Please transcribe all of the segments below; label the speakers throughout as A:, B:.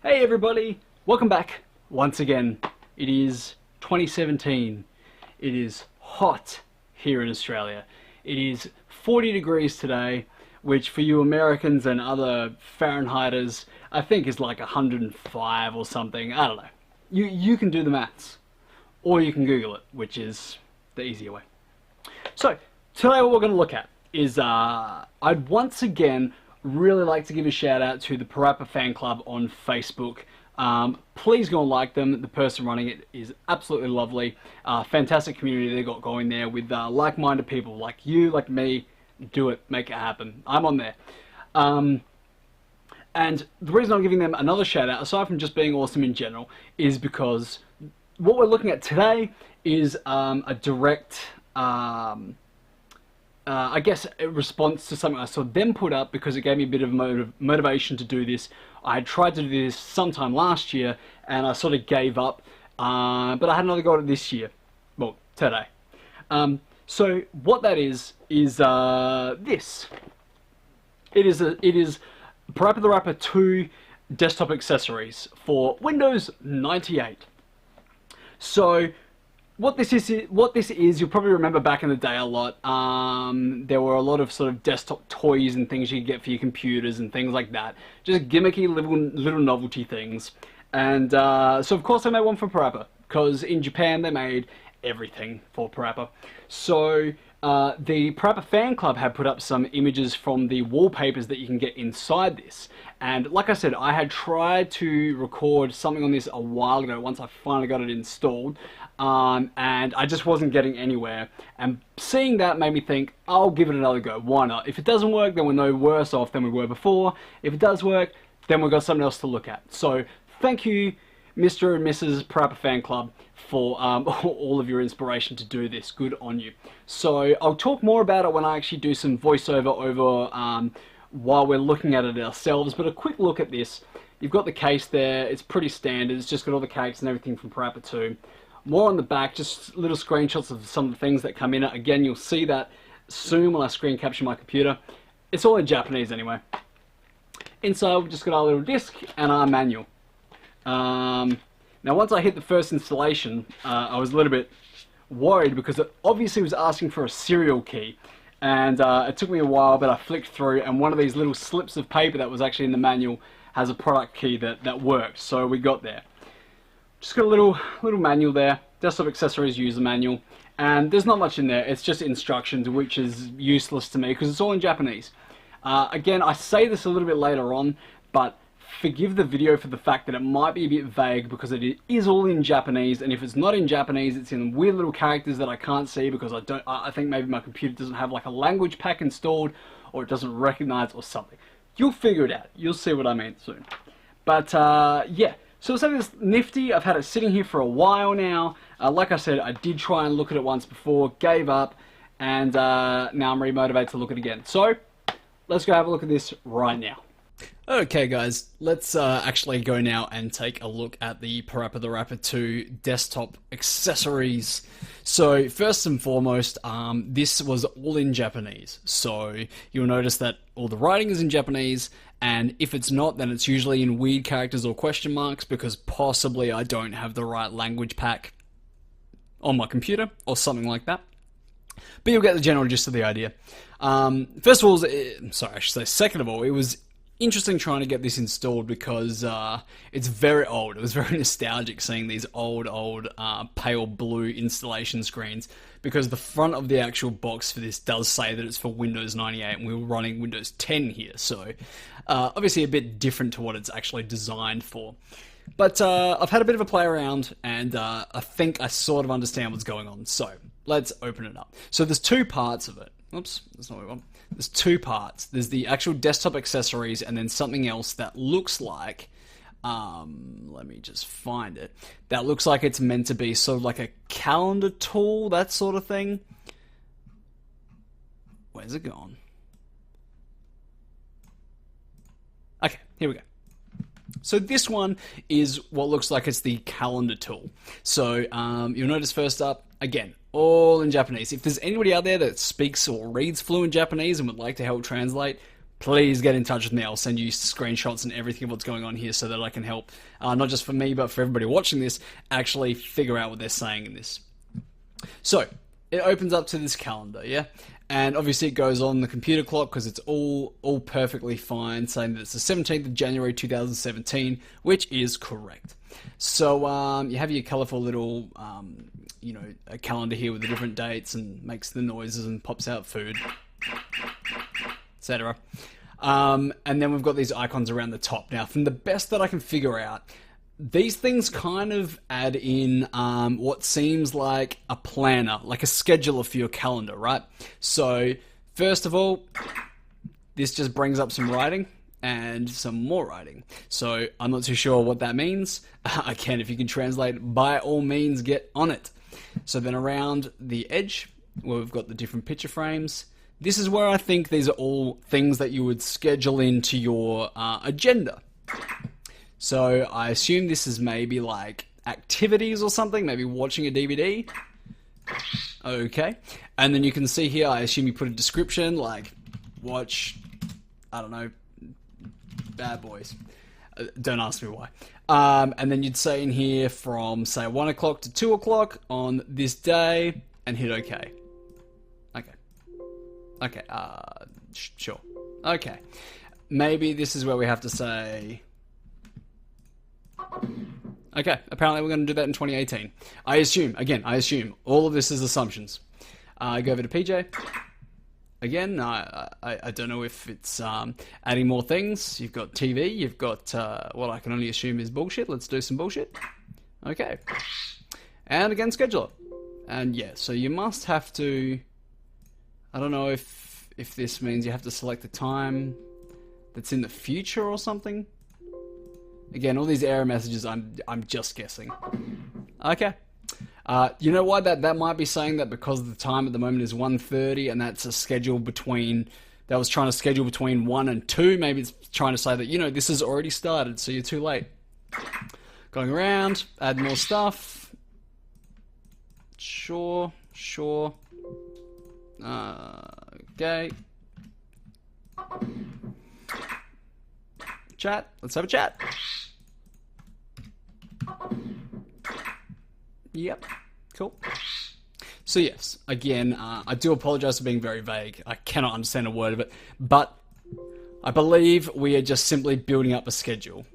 A: Hey everybody, welcome back once again. It is 2017. It is hot here in Australia. It is 40 degrees today, which for you Americans and other Fahrenheiters, I think is like 105 or something. I don't know. You can do the maths, or you can Google it, which is the easier way. So today what we're going to look at is I'd once again really like to give a shout out to the Parappa fan club on Facebook. Please go and like them. The person running it is absolutely lovely. Fantastic community they got going there with like-minded people like you, like me. Do it, make it happen. I'm on there. And the reason I'm giving them another shout out, aside from just being awesome in general, is because what we're looking at today is a direct I guess a response to something I saw them put up because it gave me a bit of motivation to do this. I had tried to do this sometime last year and I sort of gave up, but I had another go at it this year. Well, today. So what that is this. It is Parappa the Rapper 2 desktop accessories for Windows 98. So what this is, you'll probably remember back in the day a lot. There were a lot of sort of desktop toys and things you could get for your computers and things like that. Just gimmicky little novelty things. And so of course I made one for Parappa, because in Japan they made everything for Parappa. So the Parappa fan club had put up some images from the wallpapers that you can get inside this. And like I said, I had tried to record something on this a while ago once I finally got it installed. And I just wasn't getting anywhere. And seeing that made me think, I'll give it another go. Why not? If it doesn't work, then we're no worse off than we were before. If it does work, then we've got something else to look at. So thank you, Mr. and Mrs. Parappa Fan Club, for all of your inspiration to do this. Good on you. So I'll talk more about it when I actually do some voiceover over while we're looking at it ourselves. But a quick look at this. You've got the case there. It's pretty standard. It's just got all the cakes and everything from Parappa 2. More on the back, just little screenshots of some of the things that come in it. Again, you'll see that soon when I screen capture my computer. It's all in Japanese anyway. Inside, we've just got our little disc and our manual. Now, once I hit the first installation, I was a little bit worried because it obviously was asking for a serial key. And it took me a while, but I flicked through, and one of these little slips of paper that was actually in the manual has a product key that worked. So we got there. Just got a little manual there, desktop accessories user manual, and there's not much in there. It's just instructions, which is useless to me because it's all in Japanese. Again, I say this a little bit later on, but forgive the video for the fact that it might be a bit vague because it is all in Japanese, and if it's not in Japanese, it's in weird little characters that I can't see because I think maybe my computer doesn't have like a language pack installed, or it doesn't recognize or something. You'll figure it out. You'll see what I mean soon. But yeah. So it's something that's nifty. I've had it sitting here for a while now. Like I said, I did try and look at it once before, gave up, and now I'm remotivated to look at it again. So let's go have a look at this right now. Okay guys, let's actually go now and take a look at the Parappa the Rapper 2 desktop accessories. So first and foremost, this was all in Japanese. So you'll notice that all the writing is in Japanese, and if it's not, then it's usually in weird characters or question marks because possibly I don't have the right language pack on my computer or something like that. But you'll get the general gist of the idea. First of all, sorry, I should say second of all, it was interesting trying to get this installed because it's very old. It was very nostalgic seeing these old pale blue installation screens because the front of the actual box for this does say that it's for Windows 98 and we were running Windows 10 here, so obviously a bit different to what it's actually designed for. But I've had a bit of a play around and I think I sort of understand what's going on, so let's open it up. So there's two parts of it. Oops, that's not what we want. There's two parts. There's the actual desktop accessories and then something else that looks like, let me just find it, that looks like it's meant to be sort of like a calendar tool, that sort of thing. Where's it gone? Okay, here we go. So this one is what looks like it's the calendar tool. So you'll notice first up, again, all in Japanese. If there's anybody out there that speaks or reads fluent Japanese and would like to help translate, please get in touch with me. I'll send you screenshots and everything of what's going on here so that I can help, not just for me, but for everybody watching this, actually figure out what they're saying in this. So, it opens up to this calendar, yeah? And obviously it goes on the computer clock because it's all perfectly fine, saying that it's the 17th of January 2017, which is correct. So you have your colourful little, a calendar here with the different dates and makes the noises and pops out food, etc. And then we've got these icons around the top. Now, from the best that I can figure out, these things kind of add in what seems like a planner, like a scheduler for your calendar, right? So, first of all, this just brings up some writing and some more writing. So, I'm not too sure what that means. Again, if you can translate, by all means, get on it. So then around the edge, where we've got the different picture frames, this is where I think these are all things that you would schedule into your agenda. So I assume this is maybe like activities or something, maybe watching a DVD. Okay. And then you can see here, I assume you put a description like watch, I don't know, Bad Boys. Don't ask me why. And then you'd say in here from, say, 1 o'clock to 2 o'clock on this day and hit OK. Okay, sure. Okay. Maybe this is where we have to say... Okay, apparently we're going to do that in 2018. I assume. All of this is assumptions. Go over to PJ. Again, I don't know if it's adding more things. You've got TV, you've got what I can only assume is bullshit. Let's do some bullshit. Okay. And again, scheduler. And yeah, so you must have to... I don't know if this means you have to select the time that's in the future or something. Again, all these error messages, I'm just guessing. Okay. You know why that might be saying that? Because the time at the moment is 1:30 and that's a schedule between... That was trying to schedule between 1 and 2. Maybe it's trying to say that, this has already started, so you're too late. Going around, add more stuff. Sure. Okay. Chat. Let's have a chat. Yep. Cool. So yes, again, I do apologize for being very vague. I cannot understand a word of it, but I believe we are just simply building up a schedule.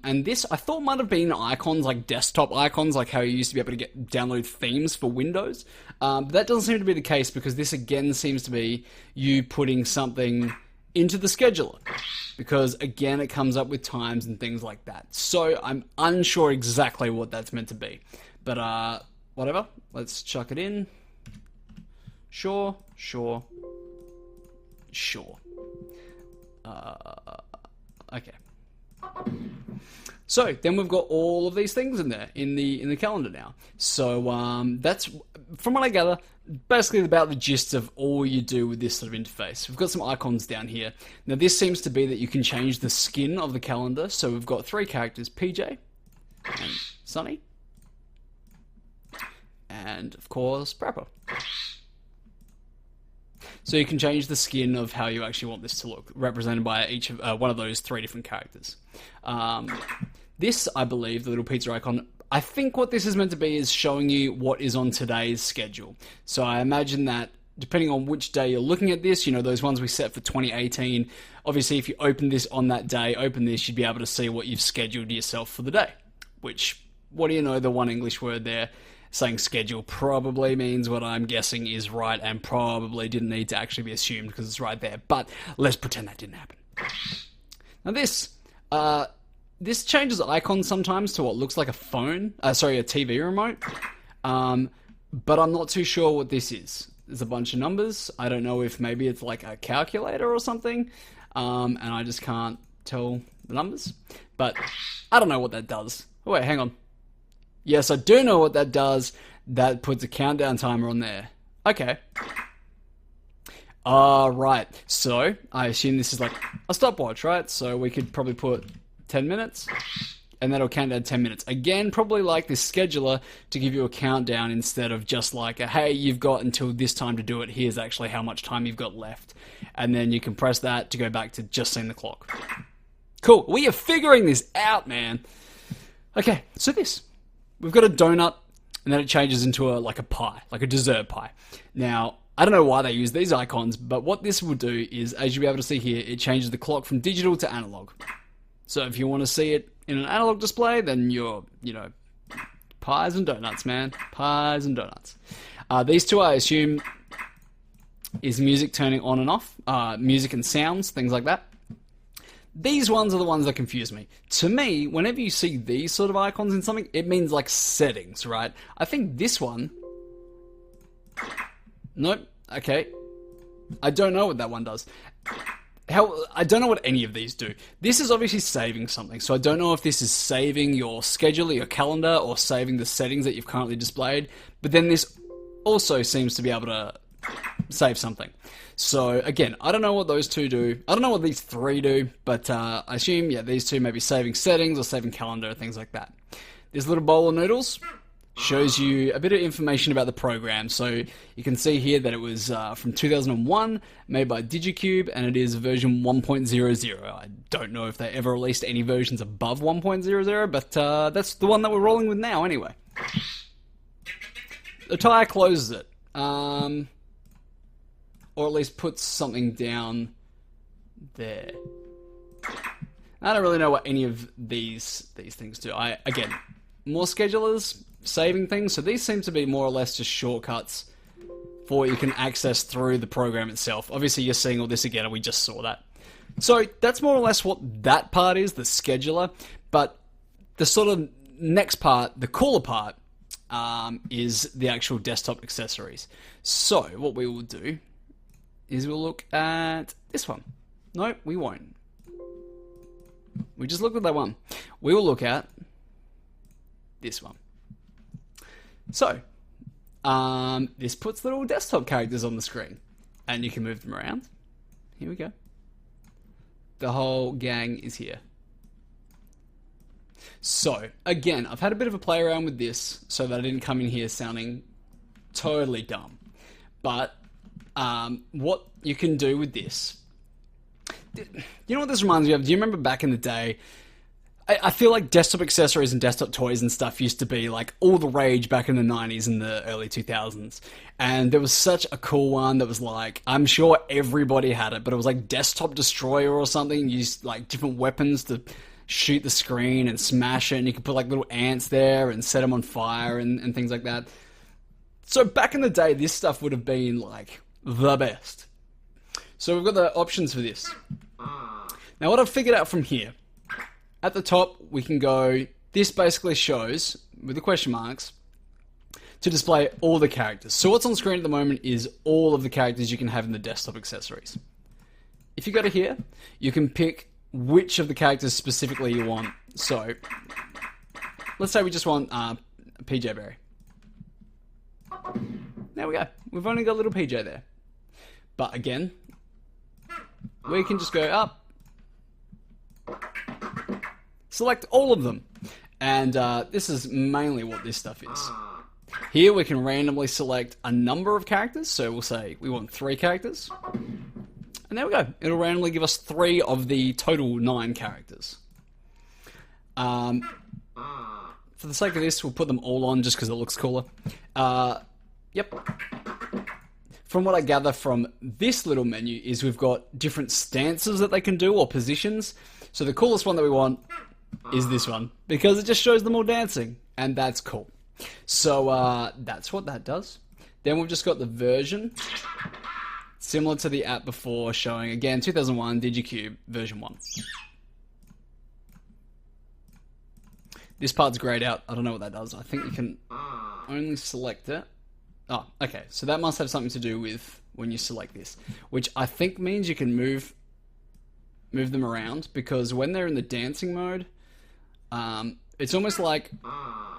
A: And this, I thought might have been icons, like desktop icons, like how you used to be able to download themes for Windows. But that doesn't seem to be the case because this again seems to be you putting something into the scheduler. Because again, it comes up with times and things like that. So I'm unsure exactly what that's meant to be. But whatever, let's chuck it in. Sure. Okay. So then we've got all of these things in there in the calendar now. So that's, from what I gather, basically about the gist of all you do with this sort of interface. We've got some icons down here. Now this seems to be that you can change the skin of the calendar. So we've got 3 characters: PJ, and Sunny, and of course Parappa. So you can change the skin of how you actually want this to look, represented by each of one of those 3 different characters. This, I believe, the little pizza icon, I think what this is meant to be is showing you what is on today's schedule. So I imagine that depending on which day you're looking at this, those ones we set for 2018, obviously if you open this on that day, you'd be able to see what you've scheduled yourself for the day. Which, what do you know, the one English word there, saying schedule, probably means what I'm guessing is right and probably didn't need to actually be assumed because it's right there. But let's pretend that didn't happen. Now this changes icons sometimes to what looks like a TV remote. But I'm not too sure what this is. There's a bunch of numbers. I don't know if maybe it's like a calculator or something. And I just can't tell the numbers. But I don't know what that does. Oh, wait, hang on. Yes, I do know what that does. That puts a countdown timer on there. Okay. Right. So, I assume this is like a stopwatch, right? So we could probably put 10 minutes. and that'll count down 10 minutes. Again, probably like this scheduler to give you a countdown instead of just like, hey, you've got until this time to do it. Here's actually how much time you've got left. And then you can press that to go back to just seeing the clock. Cool. We are figuring this out, man. Okay, so we've got a donut, and then it changes into like a pie, like a dessert pie. Now, I don't know why they use these icons, but what this will do is, as you'll be able to see here, it changes the clock from digital to analog. So if you want to see it in an analog display, then you're, pies and donuts, man. Pies and donuts. These two, I assume, is music turning on and off, music and sounds, things like that. These ones are the ones that confuse me. To me, whenever you see these sort of icons in something, it means like settings, right? I think this one... Nope. Okay. I don't know what that one does. I don't know what any of these do. This is obviously saving something, so I don't know if this is saving your schedule or your calendar or saving the settings that you've currently displayed, but then this also seems to be able to save something. So again, I don't know what those two do. I don't know what these three do, but I assume, these two may be saving settings or saving calendar, things like that. This little bowl of noodles shows you a bit of information about the program. So you can see here that it was from 2001, made by Digicube, and it is version 1.00. I don't know if they ever released any versions above 1.00, but that's the one that we're rolling with now anyway. The tire closes it. Or at least puts something down there. I don't really know what any of these things do. Again, more schedulers, saving things, so these seem to be more or less just shortcuts for what you can access through the program itself. Obviously, you're seeing all this again, and we just saw that. So that's more or less what that part is, the scheduler. But the sort of next part, the cooler part, is the actual desktop accessories. So what we will do is we'll look at this one. No, we won't. We just looked at that one. We will look at this one. So, this puts little desktop characters on the screen, and you can move them around. Here we go. The whole gang is here. So, again, I've had a bit of a play around with this so that I didn't come in here sounding totally dumb. But, what you can do with this... You know what this reminds me of? Do you remember back in the day... I feel like desktop accessories and desktop toys and stuff used to be like all the rage back in the 90s and the early 2000s. And there was such a cool one that was like, I'm sure everybody had it, but it was like Desktop Destroyer or something. You used like different weapons to shoot the screen and smash it, and you could put like little ants there and set them on fire and things like that. So back in the day, this stuff would have been like the best. So we've got the options for this. Now what I've figured out from here, at the top, we can go, this basically shows, with the question marks, to display all the characters. So what's on screen at the moment is all of the characters you can have in the desktop accessories. If you go to here, you can pick which of the characters specifically you want. So, let's say we just want PJ Berry. There we go. We've only got little PJ there. But again, we can just go up, select all of them, and this is mainly what this stuff is. Here we can randomly select a number of characters, so we'll say we want 3 characters, and there we go. It'll randomly give us 3 of the total 9 characters. For the sake of this, we'll put them all on just because it looks cooler. Yep. From what I gather from this little menu is we've got different stances that they can do, or positions. So the coolest one that we want is this one, because it just shows them all dancing, and that's cool. So that's what that does. Then we've just got the version, similar to the app before, showing again 2001 Digicube version 1. This part's grayed out. I don't know what that does. I think you can only select it. Oh, okay. So that must have something to do with when you select this, which I think means you can move them around, because when they're in the dancing mode, it's almost like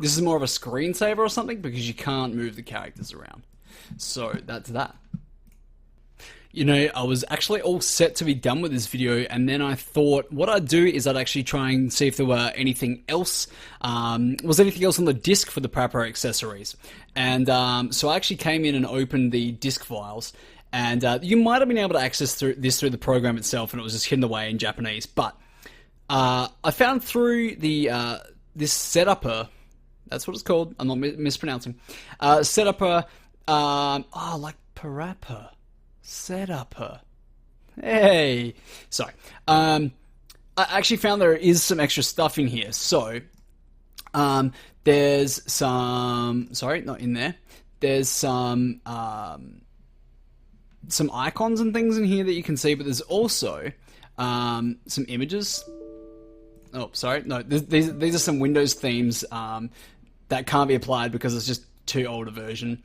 A: this is more of a screensaver or something, because you can't move the characters around. So that's that. You know, I was actually all set to be done with this video, and then I thought what I'd do is I'd actually try and see if there were anything else, was anything else on the disc for the Parappa accessories. And so I actually came in and opened the disc files, and you might have been able to access through the program itself, and it was just hidden away in Japanese. But I found through the this setupper, that's what it's called, I'm not mispronouncing, setupper, like Parappa. Setupper. Hey. Sorry. I actually found there is some extra stuff in here. So, there's some... Sorry, not in there. There's some icons and things in here that you can see, but there's also some images. Oh, sorry. No, these are some Windows themes that can't be applied because it's just too old a version.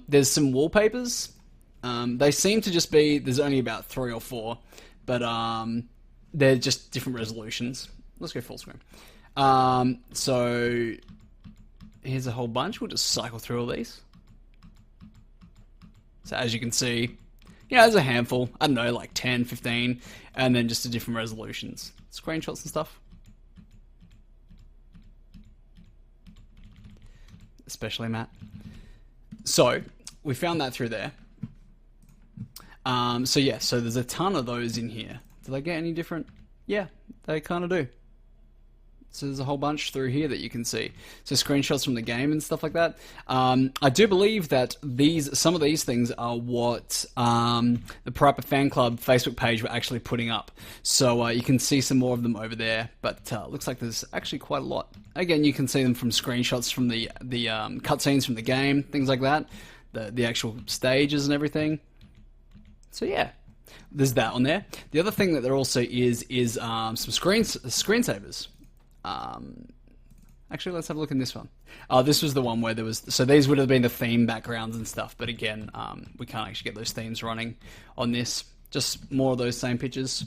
A: There's some wallpapers. They seem to just be, there's only about 3 or 4, but they're just different resolutions. Let's go full screen. So here's a whole bunch. We'll just cycle through all these. So as you can see, yeah, there's a handful. I don't know, like 10, 15, and then just the different resolutions. Screenshots and stuff. Especially Matt. So we found that through there. So yeah, so there's a ton of those in here. Do they get any different? Yeah, they kind of do. So there's a whole bunch through here that you can see. So screenshots from the game and stuff like that. I do believe that some of these things are what the Parappa Fan Club Facebook page were actually putting up. So you can see some more of them over there. But looks like there's actually quite a lot. Again, you can see them from screenshots from the cutscenes from the game, things like that. The actual stages and everything. So yeah, there's that on there. The other thing that there also is some screensavers. Actually, let's have a look in this one. This was the one where there was... So these would have been the theme backgrounds and stuff, but again, we can't actually get those themes running on this. Just more of those same pictures.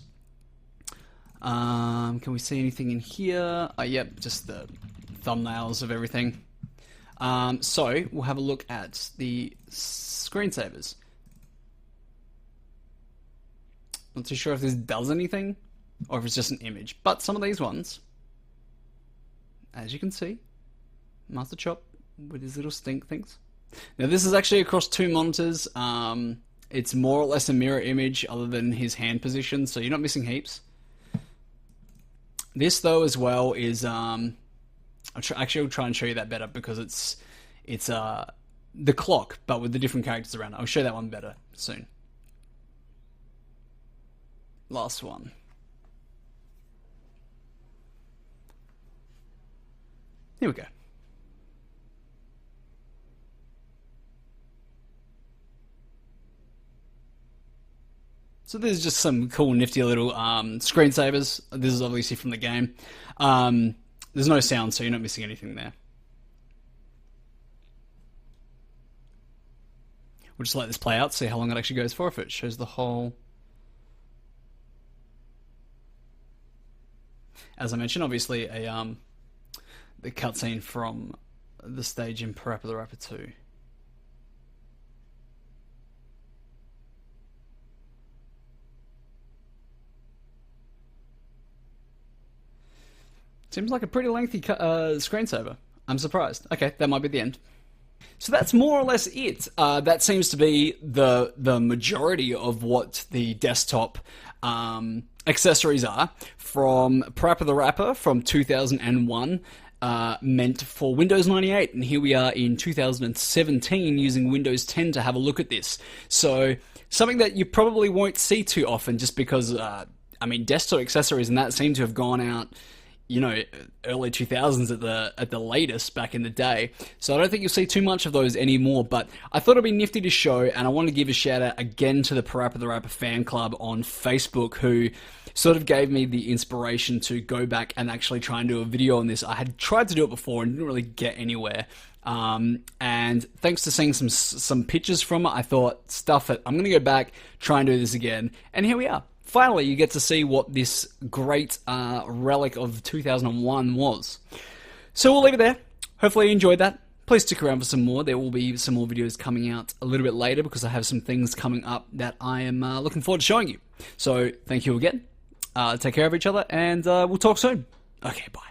A: Can we see anything in here? Yep, just the thumbnails of everything. So we'll have a look at the screensavers. Not too sure if this does anything or if it's just an image, but some of these ones, as you can see, Master Chop with his little stink things. Now this is actually across 2 monitors. It's more or less a mirror image other than his hand position, so you're not missing heaps. This though as well is actually I'll try and show you that better because it's the clock but with the different characters around it. I'll show that one better soon. Last one. Here we go. So there's just some cool nifty little screensavers. This is obviously from the game. There's no sound, so you're not missing anything there. We'll just let this play out, see how long it actually goes for, if it shows the whole... As I mentioned, obviously the cutscene from the stage in Parappa the Rapper 2. Seems like a pretty lengthy screensaver. I'm surprised. Okay, that might be the end. So that's more or less it. That seems to be the majority of what the desktop accessories are from Parappa the Rapper from 2001, meant for Windows 98, and here we are in 2017 using Windows 10 to have a look at this. So something that you probably won't see too often, just because I mean, desktop accessories and that seem to have gone out, you know, early 2000s at the latest back in the day. So I don't think you'll see too much of those anymore, but I thought it'd be nifty to show, and I want to give a shout out again to the Parappa the Rapper fan club on Facebook, who sort of gave me the inspiration to go back and actually try and do a video on this. I had tried to do it before and didn't really get anywhere. And thanks to seeing some pictures from it, I thought, stuff it, I'm going to go back, try and do this again, and here we are. Finally, you get to see what this great relic of 2001 was. So we'll leave it there. Hopefully you enjoyed that. please stick around for some more. There will be some more videos coming out a little bit later because I have some things coming up that I am looking forward to showing you. So thank you again. Take care of each other, and we'll talk soon. Okay, bye.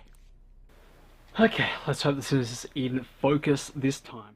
A: Okay, let's hope this is in focus this time.